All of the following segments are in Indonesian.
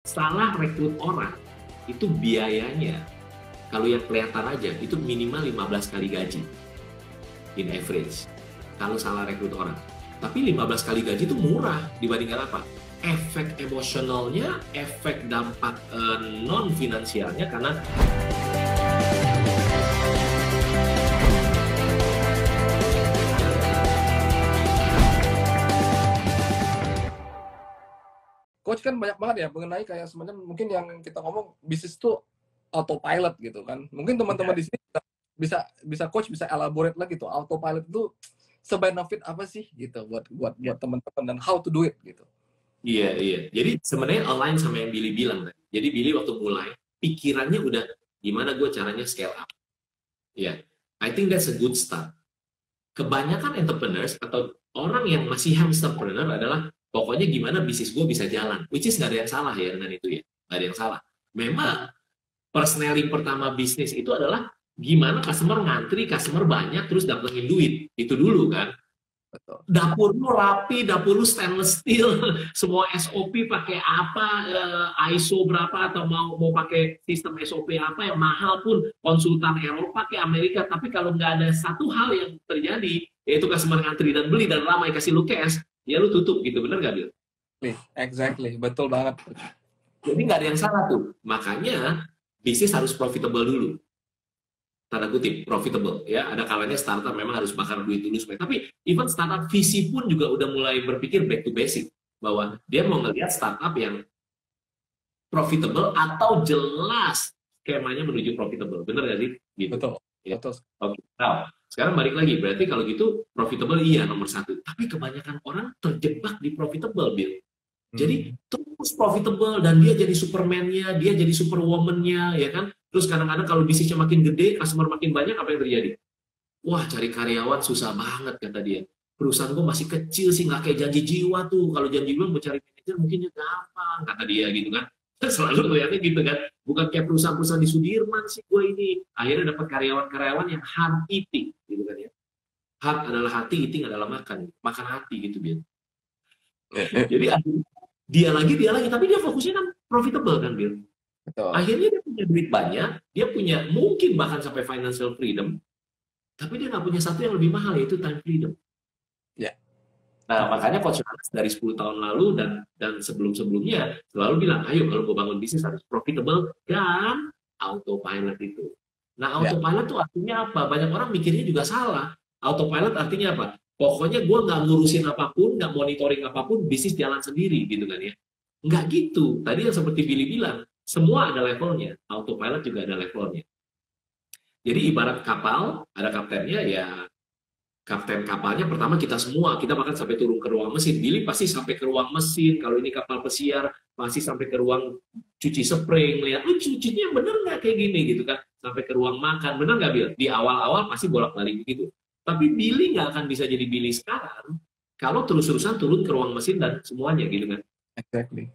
salah rekrut orang, itu biayanya, kalau yang kelihatan aja, itu minimal 15 kali gaji, in average. Kalau salah rekrut orang. Tapi 15 kali gaji itu murah dibandingkan apa? Efek emosionalnya, efek dampak non-finansialnya, karena Coach kan banyak banget ya mengenai kayak sebenarnya mungkin yang kita ngomong bisnis tuh autopilot gitu kan. Mungkin teman-teman di sini bisa coach bisa elaborate lagi tuh autopilot itu sebenefit apa sih gitu buat teman-teman dan how to do it gitu. Iya. Jadi sebenarnya align sama yang Billy bilang. Jadi Billy waktu mulai, pikirannya udah gimana gue caranya scale up. Ya, I think that's a good start. Kebanyakan entrepreneurs atau orang yang masih hamsterpreneur adalah pokoknya gimana bisnis gue bisa jalan. Which is nggak ada yang salah ya dengan itu ya. Nggak ada yang salah. Memang personaling pertama bisnis itu adalah gimana customer ngantri, customer banyak, terus datengin duit. Itu dulu kan. Betul. Dapur lu rapi, dapur lu stainless steel, semua SOP pakai apa, ISO berapa, atau mau pakai sistem SOP apa yang mahal pun, konsultan Eropa pakai Amerika, tapi kalau nggak ada satu hal yang terjadi, yaitu customer ngantri dan beli dan ramai kasih lu cash, ya lu tutup gitu, bener nggak Bill? Exactly, betul banget. Jadi nggak ada yang salah tuh, makanya bisnis harus profitable dulu. Tanda kutip, profitable. Ya, ada kalanya startup memang harus bakar duit dulu. Tapi even startup VC pun juga udah mulai berpikir back to basic. Bahwa dia mau ngelihat startup yang profitable atau jelas skemanya menuju profitable. Bener nggak sih? Gitu. Betul. Ya. Betul. Oke. Nah, sekarang balik lagi. Berarti kalau gitu profitable iya nomor satu. Tapi kebanyakan orang terjebak di profitable, Bill. Jadi terus profitable dan dia jadi superman-nya, dia jadi superwoman-nya, ya kan? Terus kadang-kadang kalau bisnisnya makin gede, customer makin banyak, apa yang terjadi? Wah, cari karyawan susah banget, kata dia. Perusahaan gue masih kecil sih, nggak kayak Janji Jiwa tuh. Kalau Janji Jiwa mau cari manajer mungkin gampang, kata dia gitu kan. Selalu lihatnya gitu kan. Bukan kayak perusahaan-perusahaan di Sudirman sih gue ini. Akhirnya dapat karyawan-karyawan yang hard eating, gitu kan ya. Hard adalah hati, eating adalah makan. Makan hati gitu, Bill. Jadi dia lagi, tapi dia fokusnya kan profitable kan, Bill. Betul. Akhirnya dia punya duit banyak, dia punya mungkin bahkan sampai financial freedom, tapi dia nggak punya satu yang lebih mahal, yaitu time freedom. Ya. Nah, makanya Coach Jonas dari 10 tahun lalu dan sebelum-sebelumnya selalu bilang, ayo kalau mau bangun bisnis harus profitable dan autopilot itu. Nah, autopilot tuh artinya apa? Banyak orang mikirnya juga salah. Autopilot artinya apa? Pokoknya gue nggak ngurusin apapun, nggak monitoring apapun, bisnis jalan sendiri gitu kan ya. Nggak gitu. Tadi yang seperti Billy bilang, semua ada levelnya, autopilot juga ada levelnya. Jadi ibarat kapal, ada kaptennya, ya kapten kapalnya pertama kita semua, kita bahkan sampai turun ke ruang mesin. Billy pasti sampai ke ruang mesin, kalau ini kapal pesiar, pasti sampai ke ruang cuci spring, lihat, cucinya bener nggak kayak gini gitu kan, sampai ke ruang makan, bener nggak Bill? Di awal-awal pasti bolak-balik begitu. Tapi Billy nggak akan bisa jadi Billy sekarang, kalau terus-terusan turun ke ruang mesin dan semuanya gitu kan. Exactly.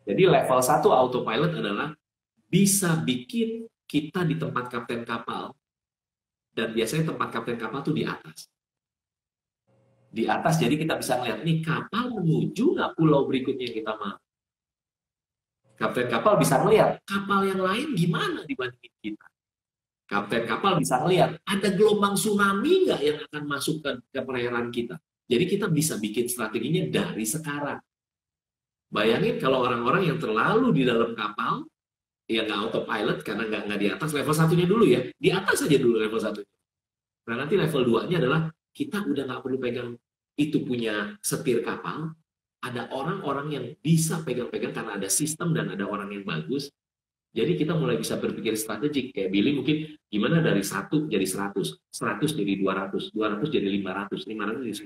Jadi level 1 autopilot adalah bisa bikin kita di tempat kapten kapal, dan biasanya tempat kapten kapal tuh di atas. Di atas, jadi kita bisa melihat nih kapal menuju nggak pulau berikutnya yang kita mau. Kapten kapal bisa melihat kapal yang lain gimana dibandingin kita. Kapten kapal bisa melihat ada gelombang tsunami nggak yang akan masuk ke perairan kita. Jadi kita bisa bikin strateginya dari sekarang. Bayangin kalau orang-orang yang terlalu di dalam kapal, ya nggak autopilot karena nggak di atas, level satunya dulu ya, di atas aja dulu level satunya. Nah nanti level 2-nya adalah kita udah nggak perlu pegang itu punya setir kapal, ada orang-orang yang bisa pegang-pegang karena ada sistem dan ada orang yang bagus. Jadi kita mulai bisa berpikir strategik, kayak Billy mungkin gimana dari 1 jadi 100, 100 jadi 200, 200 jadi 500, 500 jadi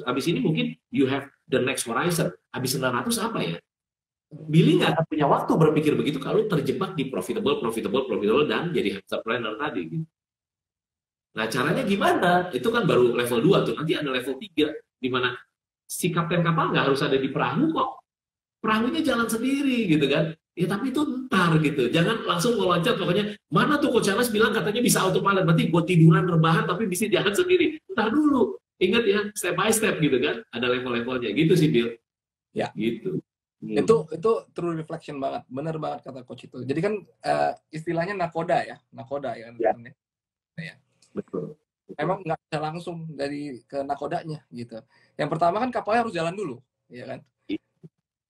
900. Abis ini mungkin you have the next horizon, abis 900 apa ya? Billy nggak akan punya waktu berpikir begitu kalau terjebak di profitable, dan jadi entrepreneur tadi. Gitu. Nah caranya gimana? Itu kan baru level 2 tuh, nanti ada level 3, di mana si kapten kapal nggak harus ada di perahu kok. Perahunya jalan sendiri gitu kan. Ya tapi itu ntar gitu, jangan langsung meloncat pokoknya, mana tuh Coach Jonas bilang katanya bisa autopilot, berarti gue tiduran rebahan tapi bisa jalan sendiri. Ntar dulu, ingat ya, step by step gitu kan, ada level-levelnya, gitu sih Bill. Ya. Gitu. Itu true reflection banget, benar banget kata coach itu. Jadi kan istilahnya nakoda ya kan. Ya, Ya. betul. Memang nggak bisa langsung dari ke nakodanya gitu. Yang pertama kan kapalnya harus jalan dulu, ya kan.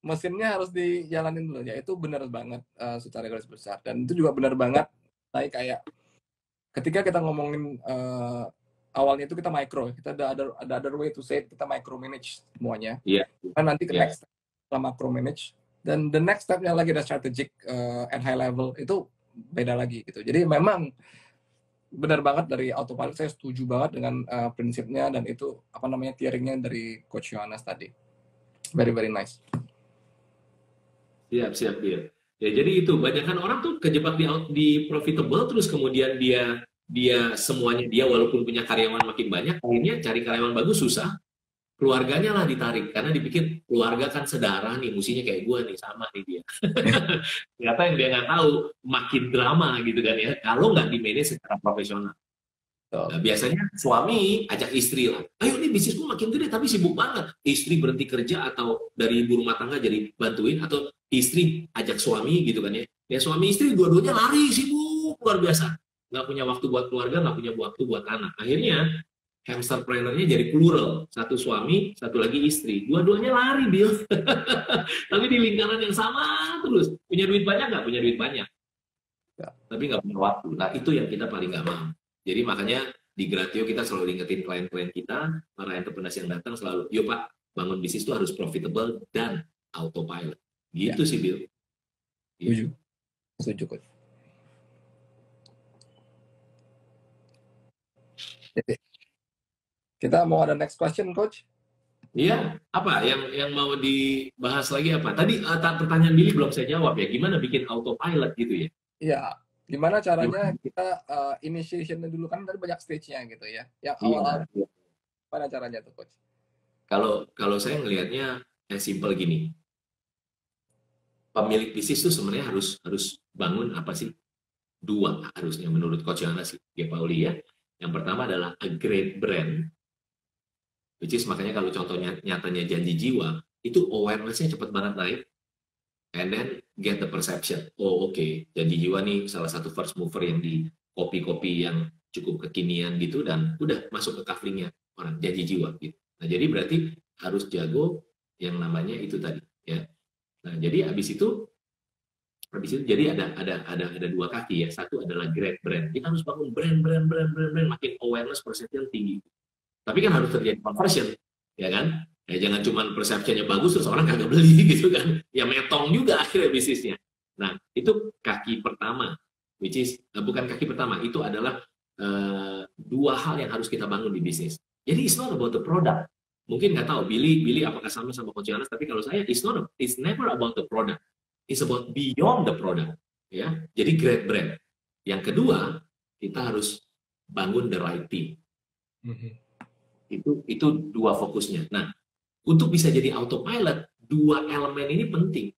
Mesinnya harus dijalanin dulu, ya itu benar banget secara garis besar. Dan itu juga benar banget kayak ketika kita ngomongin awalnya itu kita micro, kita ada other way to say it, kita micro manage semuanya. Iya. Dan nanti ke next step kita macro manage, dan the next stepnya lagi ada strategic and high level, itu beda lagi gitu. Jadi memang benar banget dari autopilot, saya setuju banget dengan prinsipnya, dan itu apa namanya tiering-nya dari Coach Yohanes tadi. Very very nice. Siap. Ya, jadi itu banyak kan orang tuh kejebak di profitable, terus kemudian dia semuanya dia walaupun punya karyawan makin banyak, akhirnya cari karyawan bagus susah. Keluarganya lah ditarik karena dipikir keluarga kan sedarah nih, musinya kayak gue nih, sama nih dia. Ternyata yang dia nggak tahu makin drama gitu kan ya, kalau nggak di manage secara profesional. Nah, biasanya suami ajak istri lah, ayo nih bisnisku makin gede tapi sibuk banget. Istri berhenti kerja atau dari ibu rumah tangga jadi bantuin, atau istri ajak suami gitu kan ya. Ya suami istri dua-duanya lari sibuk luar biasa, nggak punya waktu buat keluarga, nggak punya waktu buat anak. Akhirnya hamster planner-nya jadi plural, satu suami, satu lagi istri, dua-duanya lari Bill. Tapi di lingkaran yang sama terus, punya duit banyak nggak punya duit banyak, tapi nggak punya waktu. Nah itu yang kita paling nggak mau. Jadi makanya di Gratio kita selalu ingetin klien-klien kita, para entrepreneurs yang datang selalu, yuk Pak, bangun bisnis itu harus profitable dan autopilot. Gitu sih Bill. Setuju Coach. Kita mau ada next question Coach? Iya, apa yang mau dibahas lagi apa? Tadi pertanyaan Billy belum saya jawab ya, gimana bikin autopilot gitu ya? Iya, gimana caranya kita initiation-nya dulu, kan tadi banyak stage-nya gitu ya. Yang awal-awal gimana caranya tuh Coach? Kalau saya ngelihatnya yang simple gini. Pemilik bisnis itu sebenarnya harus bangun apa sih? Dua harusnya menurut Coach Yohanes ya Pauli ya. Yang pertama adalah a great brand, which is makanya kalau contohnya nyatanya janji jiwa, itu awareness-nya cepat banget naik, and then get the perception. Oh oke, janji jiwa nih salah satu first mover yang di kopi-kopi yang cukup kekinian gitu, dan udah masuk ke coveringnya orang janji jiwa gitu. Nah jadi berarti harus jago yang namanya itu tadi ya. Nah jadi habis itu jadi ada dua kaki ya. Satu adalah great brand. Kita harus bangun brand, makin awareness perception tinggi. Tapi kan harus terjadi conversion, ya kan? Ya jangan cuma perceptionnya bagus terus orang kagak beli gitu kan. Ya metong juga akhirnya bisnisnya. Nah, itu kaki pertama, which is bukan kaki pertama, itu adalah dua hal yang harus kita bangun di bisnis. Jadi it's not about the product. Mungkin nggak tahu Billy apakah sama Coach Yohanes, tapi kalau saya it's never about the product. It's about beyond the product, ya. Jadi great brand. Yang kedua, kita harus bangun the right team. Itu dua fokusnya. Nah, untuk bisa jadi autopilot, dua elemen ini penting.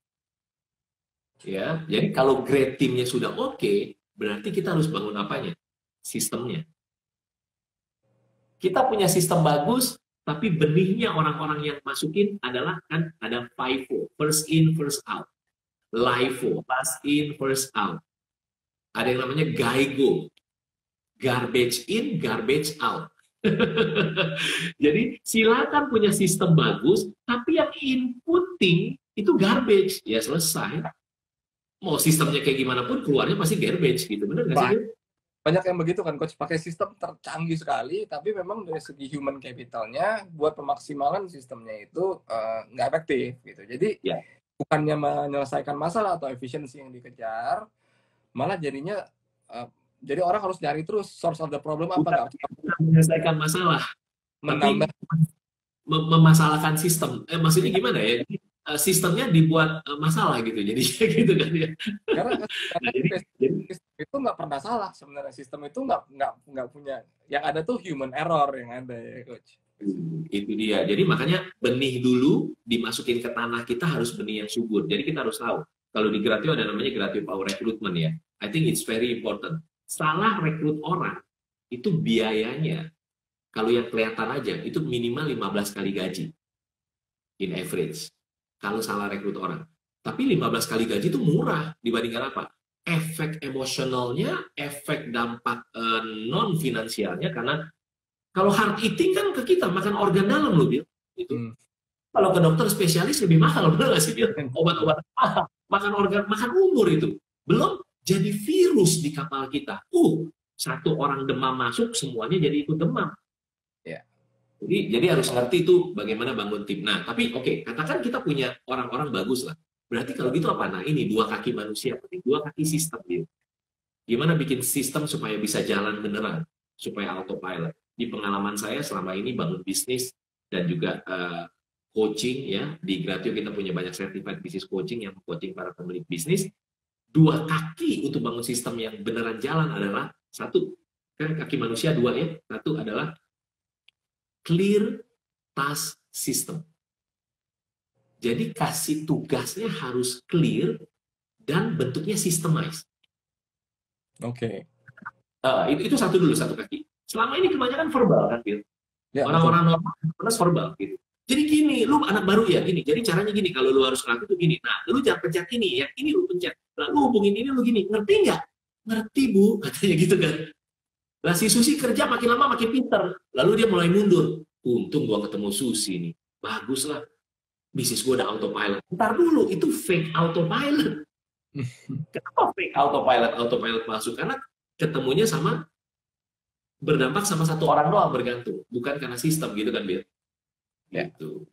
Ya, jadi kalau great teamnya sudah oke, berarti kita harus bangun apanya? Sistemnya. Kita punya sistem bagus, tapi benihnya orang-orang yang masukin adalah kan ada FIFO, first in, first out. LIFO, last in, first out. Ada yang namanya GAIGO, garbage in, garbage out. Jadi silakan punya sistem bagus, tapi yang inputting itu garbage, ya selesai. Mau sistemnya kayak gimana pun keluarnya pasti garbage gitu, bener nggak sih? Banyak yang begitu kan Coach, pakai sistem tercanggih sekali, tapi memang dari segi human capitalnya buat pemaksimalan sistemnya itu nggak efektif gitu. Jadi bukannya menyelesaikan masalah atau efisiensi yang dikejar, malah jadinya jadi orang harus nyari terus source of the problem apa. Bukan menyelesaikan masalah, tapi memasalahkan sistem. Maksudnya gimana ya? Sistemnya dibuat masalah gitu, jadi gitu kan ya. Karena itu nggak pernah salah sebenarnya, sistem itu nggak punya, yang ada tuh human error yang ada ya Coach. Itu dia. Jadi makanya benih dulu dimasukin ke tanah, kita harus benih yang subur. Jadi kita harus tahu. Kalau di Gratio ada namanya Gratio Power Recruitment ya. I think it's very important. Salah rekrut orang itu biayanya, kalau yang kelihatan aja itu minimal 15 kali gaji in average. kalau salah rekrut orang. Tapi 15 kali gaji itu murah dibandingkan apa? Efek emosionalnya, efek dampak non-finansialnya, karena kalau hard eating kan ke kita, makan organ dalam loh, Bill. Itu. Kalau ke dokter spesialis lebih mahal, benar nggak sih, Bill? Obat-obat mahal, makan organ, makan umur itu. Belum jadi virus di kapal kita. Satu orang demam masuk, semuanya jadi ikut demam. Jadi harus ngerti itu bagaimana bangun tim. Nah, tapi oke, katakan kita punya orang-orang bagus lah. Berarti kalau gitu apa? Nah, ini dua kaki manusia, dua kaki sistem. Gitu. Gimana bikin sistem supaya bisa jalan beneran, supaya autopilot. Di pengalaman saya selama ini bangun bisnis dan juga coaching ya, di Gratio kita punya banyak certified business coaching yang coaching para pemilik bisnis. Dua kaki untuk bangun sistem yang beneran jalan adalah satu, kan kaki manusia dua ya. Satu adalah clear task system. Jadi kasih tugasnya harus clear dan bentuknya systemized. Oke. Itu satu dulu, satu kaki. Selama ini kebanyakan verbal kan, Bill. Ya, orang-orang normal plus verbal gitu. Jadi gini, lu anak baru ya gini. Jadi caranya gini, kalau lu harus ngelakuin tuh gini. Nah, lu jangan pencet ini ya, ini lu pencet. Lalu hubungin ini lu gini. Ngerti nggak? Ngerti, Bu, katanya gitu kan. Lah si Susi kerja makin lama makin pinter. Lalu dia mulai mundur. Untung gua ketemu Susi nih. Bagus lah. Bisnis gua udah autopilot. Ntar dulu, itu fake autopilot. Kenapa fake autopilot? Autopilot masuk karena ketemunya sama berdampak sama satu orang doang bergantung. Bukan karena sistem gitu kan, Bill? Gitu.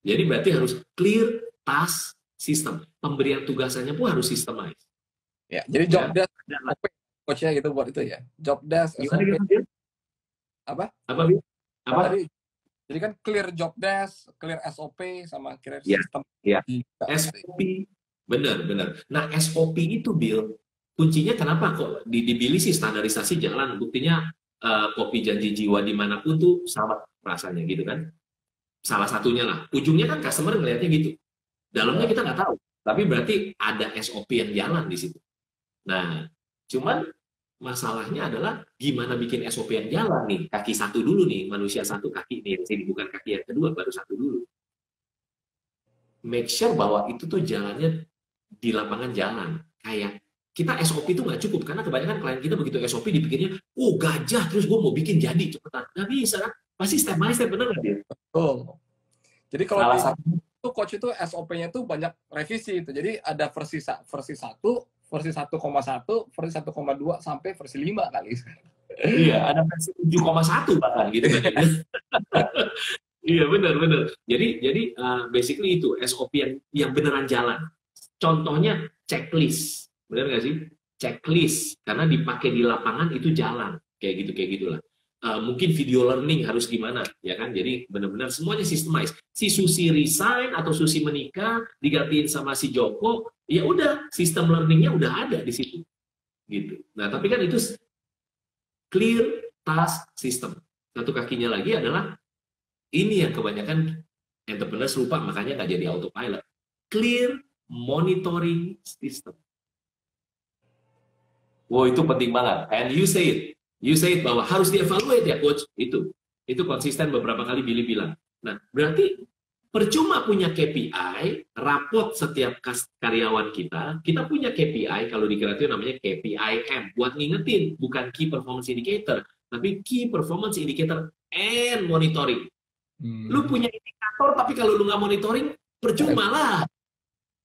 Jadi berarti harus clear task system. Pemberian tugasannya pun harus systemized. Ya, jadi job desk coachnya gitu buat itu ya. Job desk, SOP. Apa? Apa? Jadi kan clear job desk, clear SOP, sama clear sistem. Ya. SOP, benar. Nah, SOP itu, Bill, kuncinya kenapa kok di Billy sih standarisasi jalan. Buktinya kopi janji jiwa dimanapun tuh sama rasanya gitu kan. Salah satunya lah. Ujungnya kan customer ngelihatnya gitu. Dalamnya kita nggak tahu. Tapi berarti ada SOP yang jalan di situ. Nah, cuman masalahnya adalah gimana bikin SOP yang jalan nih. Kaki satu dulu nih, manusia satu kaki nih. Jadi bukan kaki yang kedua, baru satu dulu. Make sure bahwa itu tuh jalannya di lapangan jalan. Kayak kita SOP itu nggak cukup. Karena kebanyakan klien kita begitu SOP dipikirnya, gajah, terus gue mau bikin jadi cepetan. Nggak bisa kan? Pasti step by step, bener nggak dia? Betul. Jadi kalau itu coach itu SOP-nya tuh banyak revisi itu. Jadi ada versi 1, versi 1,1, versi 1,2 sampai versi 5 kali. Iya, ada versi 7,1 bahkan gitu kan. Iya, benar. Jadi basically itu SOP yang beneran jalan. Contohnya checklist. Benar nggak sih? Checklist karena dipakai di lapangan itu jalan. Kayak gitulah. Mungkin video learning harus gimana, ya kan? Jadi benar-benar semuanya systemized. Si Susi resign atau Susi menikah digantiin sama si Joko, ya udah sistem learningnya udah ada di situ, gitu. Nah tapi kan itu clear task system. Satu kakinya lagi adalah ini yang kebanyakan entrepreneurs lupa, makanya nggak jadi autopilot. Clear monitoring system. Wow, itu penting banget. And you say it. You say it bahwa harus dievaluate ya coach, itu konsisten beberapa kali Billy bilang. Nah berarti percuma punya KPI, rapot setiap karyawan kita punya KPI, kalau di Gratio namanya KPIM, buat ngingetin, bukan Key Performance Indicator, tapi Key Performance Indicator and Monitoring. Lu punya indikator, tapi kalau lu nggak monitoring, percuma lah.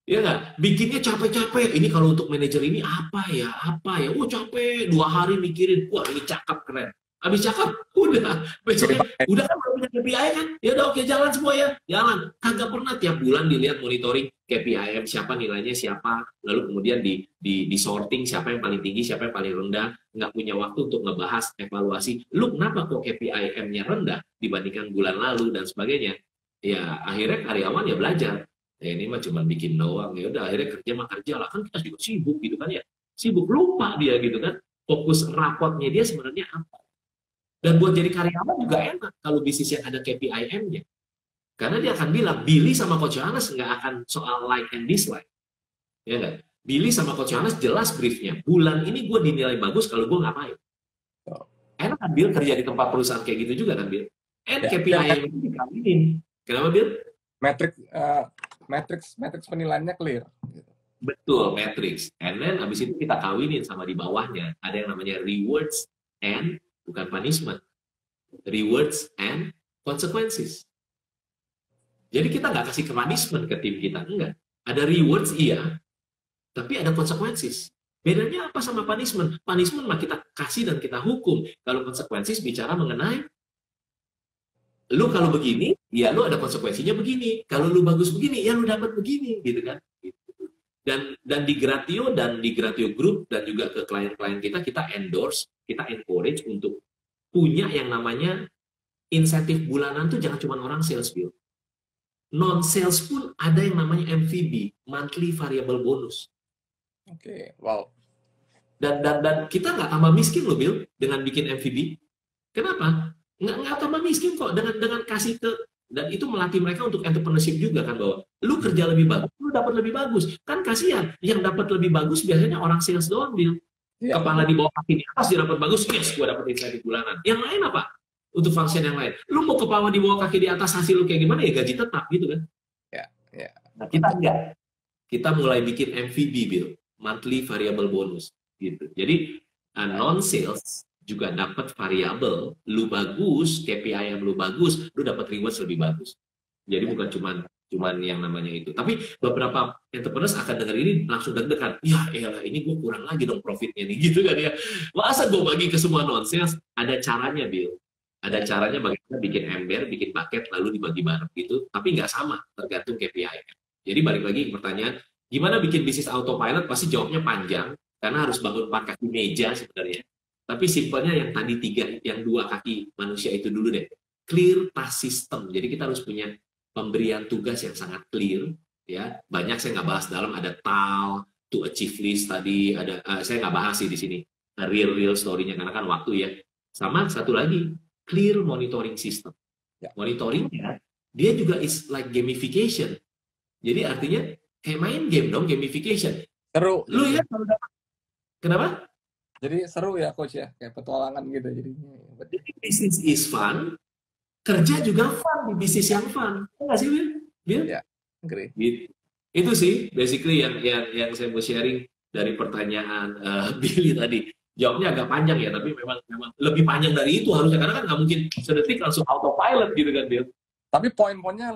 Ya nggak? Bikinnya capek-capek. Ini kalau untuk manajer ini apa ya? Capek. 2 hari mikirin. Wah, ini cakep, keren. Habis cakep, udah. Besoknya, udah kan punya KPI kan? Ya udah oke, jalan semua ya. Jalan. Kagak pernah tiap bulan dilihat monitoring KPI, siapa nilainya siapa. Lalu kemudian di sorting siapa yang paling tinggi, siapa yang paling rendah. Nggak punya waktu untuk ngebahas evaluasi. Lu kenapa kok KPI-nya rendah dibandingkan bulan lalu dan sebagainya. Ya akhirnya karyawan ya belajar. Ini mah cuma bikin doang, ya udah akhirnya kerja lah, kan kita juga sibuk gitu kan ya, sibuk, lupa dia gitu kan, fokus rapotnya dia sebenarnya apa. Dan buat jadi karyawan juga enak kalau bisnis yang ada KPIM-nya, karena dia akan bilang Billy sama Coach Yohanes nggak akan soal like and dislike, ya kan? Billy sama Coach Yohanes jelas briefnya, bulan ini gue dinilai bagus kalau gue ngapain. Enak kan Bill kerja di tempat perusahaan kayak gitu juga kan Bill, KPI yang itu dikawinin. Kenapa Bill? Metrik Matrix penilaiannya clear. Betul, matrix. And then habis itu kita kawinin sama di bawahnya. Ada yang namanya rewards and, bukan punishment. Rewards and consequences. Jadi kita nggak kasih punishment ke tim kita, enggak. Ada rewards, iya, tapi ada consequences. Bedanya apa sama punishment? Punishment mah kita kasih dan kita hukum. Kalau consequences bicara mengenai lu kalau begini, ya lu ada konsekuensinya begini. Kalau lu bagus begini, ya lu dapat begini, gitu kan? Dan di Gratio Group dan juga ke klien-klien kita endorse, kita encourage untuk punya yang namanya insentif bulanan tuh jangan cuma orang sales, Bill. Non sales pun ada yang namanya MVB, monthly variable bonus. Oke, wow. Dan kita nggak tambah miskin loh, Bill, dengan bikin MVB. Kenapa? Nggak tambah miskin kok dengan kasih ke, dan itu melatih mereka untuk entrepreneurship juga kan, bahwa lu kerja lebih bagus, lu dapat lebih bagus. Kan kasihan, yang dapat lebih bagus biasanya orang sales doang, Bill. Ya, kepala di bawah kaki di atas dia dapat bagus, yes, gua dapat insentif bulanan. Yang lain apa? Untuk function yang lain. Lu mau kepala di bawah kaki di atas, hasil lu kayak gimana ya gaji tetap gitu kan. Ya. Nah, kita enggak. Kita mulai bikin MVB, Bill, monthly variable bonus gitu. Jadi non sales juga dapat variabel, lu bagus, KPI yang lu bagus, lu dapat rewards lebih bagus. Jadi bukan cuman yang namanya itu. Tapi beberapa entrepreneurs akan dengar ini langsung deg-degan. Ya elah, ini gue kurang lagi dong profitnya nih gitu kan ya. Masa gue bagi ke semua non sales? Ada caranya, Bill. Ada caranya bagaimana bikin ember, bikin bucket, lalu dibagi bareng gitu. Tapi nggak sama, tergantung KPI. Jadi balik lagi ke pertanyaan, gimana bikin bisnis autopilot? Pasti jawabnya panjang, karena harus bangun 4 kaki meja sebenarnya. Tapi simpelnya yang tadi 2 kaki manusia itu dulu deh. Clear task system. Jadi kita harus punya pemberian tugas yang sangat clear. Ya, banyak saya nggak bahas dalam, ada TAL, to achieve list tadi, ada saya nggak bahas sih di sini real story-nya karena kan waktu ya. Sama satu lagi, clear monitoring system. Monitoringnya dia juga is like gamification. Jadi artinya kayak main game dong, gamification. Seru. Lu ya kenapa? Jadi seru ya coach ya, kayak petualangan gitu jadinya. Jadi bisnis is fun, kerja juga fun di bisnis yang fun. Enggak sih, Bill? Ya, agree. Gitu. Itu sih basically yang saya mau sharing dari pertanyaan Billy tadi. Jawabnya agak panjang ya, tapi memang lebih panjang dari itu harusnya, karena kan nggak mungkin sedetik langsung autopilot gitu kan, Bill. Tapi poin-poinnya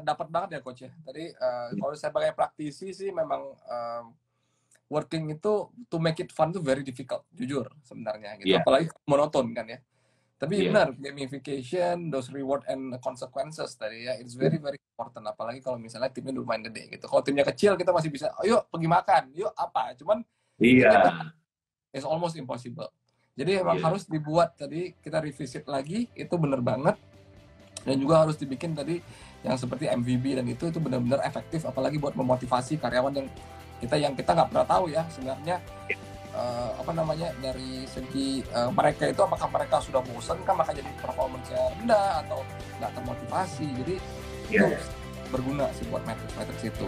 dapat banget ya coach ya. Tadi kalau saya sebagai praktisi sih memang working itu to make it fun itu very difficult, jujur sebenarnya gitu. Apalagi monoton kan ya. Tapi benar, gamification, those reward and consequences tadi ya, it's very important. Apalagi kalau misalnya timnya lumayan gede gitu. Kalau timnya kecil kita masih bisa, yuk pergi makan, yuk apa. Cuman it's almost impossible. Jadi emang harus dibuat tadi, kita revisit lagi, itu benar banget. Dan juga harus dibikin tadi yang seperti MVB dan itu benar-benar efektif, apalagi buat memotivasi karyawan yang kita nggak pernah tahu ya sebenarnya dari segi mereka itu apakah mereka sudah bosan kan maka jadi performance-nya rendah atau nggak termotivasi. Jadi itu berguna sih buat matrix itu.